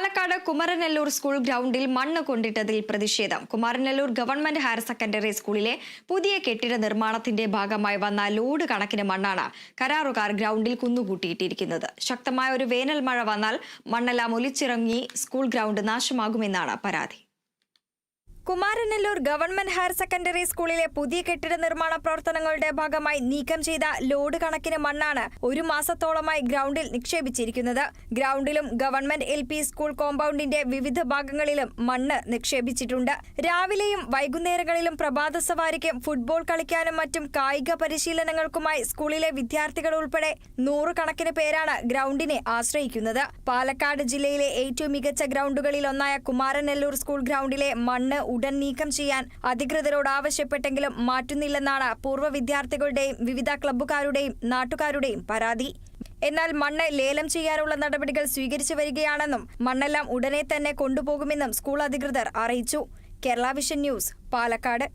Palakkad Kumaranellur school ഗ്രൗണ്ടിൽ മണ്ണ് കൊണ്ടിട്ടതിൽ പ്രതിഷേധം. കുമരനെല്ലൂർ ഗവൺമെന്റ് ഹയർ സെക്കൻഡറി സ്കൂളിലെ പുതിയ കെട്ടിട നിർമ്മാണത്തിന്റെ ഭാഗമായി വന്ന ലോഡ് കണക്കിന് മണ്ണാണ് കരാറുകാർ ഗ്രൗണ്ടിൽ കുന്നുകൂട്ടിയിട്ടിരിക്കുന്നത്. ശക്തമായ ഒരു വേനൽ മഴ വന്നാൽ മണ്ണെല്ലാം ഒലിച്ചിറങ്ങി സ്കൂൾ ഗ്രൗണ്ട് നാശമാകുമെന്നാണ് പരാതി. കുമാരനെല്ലൂർ ഗവൺമെന്റ് ഹയർ സെക്കൻഡറി സ്കൂളിലെ പുതിയ കെട്ടിട നിർമ്മാണ പ്രവർത്തനങ്ങളുടെ ഭാഗമായി നീക്കം ചെയ്ത ലോഡ് കണക്കിന് മണ്ണാണ് ഒരു മാസത്തോളമായി ഗ്രൗണ്ടിൽ നിക്ഷേപിച്ചിരിക്കുന്നത്. ഗ്രൗണ്ടിലും ഗവൺമെന്റ് LP സ്കൂൾ കോമ്പൗണ്ടിന്റെ വിവിധ ഭാഗങ്ങളിലും മണ്ണ് നിക്ഷേപിച്ചിട്ടുണ്ട്. രാവിലെയും വൈകുന്നേരങ്ങളിലും പ്രഭാത സവാരിക്കും ഫുട്ബോൾ കളിക്കാനും മറ്റും കായിക പരിശീലനങ്ങൾക്കുമായി സ്കൂളിലെ വിദ്യാർത്ഥികൾ ഉൾപ്പെടെ 100 കണക്കിന് പേരാണ് ഗ്രൗണ്ടിനെ ആശ്രയിക്കുന്നത്. പാലക്കാട് ജില്ലയിലെ ഏറ്റവും മികച്ച ഗ്രൗണ്ടുകളിൽ ഒന്നായ കുമാരനെല്ലൂർ സ്കൂൾ ഗ്രൗണ്ടിലെ മണ്ണ് ഉടൻ നീക്കം ചെയ്യാൻ അധികൃതരോട് ആവശ്യപ്പെട്ടെങ്കിലും മാറ്റുന്നില്ലെന്നാണ് പൂർവ്വ വിദ്യാർത്ഥികളുടെയും വിവിധ ക്ലബ്ബുകാരുടെയും നാട്ടുകാരുടെയും പരാതി. എന്നാൽ മണ്ണ് ലേലം ചെയ്യാനുള്ള നടപടികൾ സ്വീകരിച്ചു വരികയാണെന്നും മണ്ണെല്ലാം ഉടനെ തന്നെ കൊണ്ടുപോകുമെന്നും സ്കൂൾ അധികൃതർ അറിയിച്ചു. Kerala vision news, Palakkad.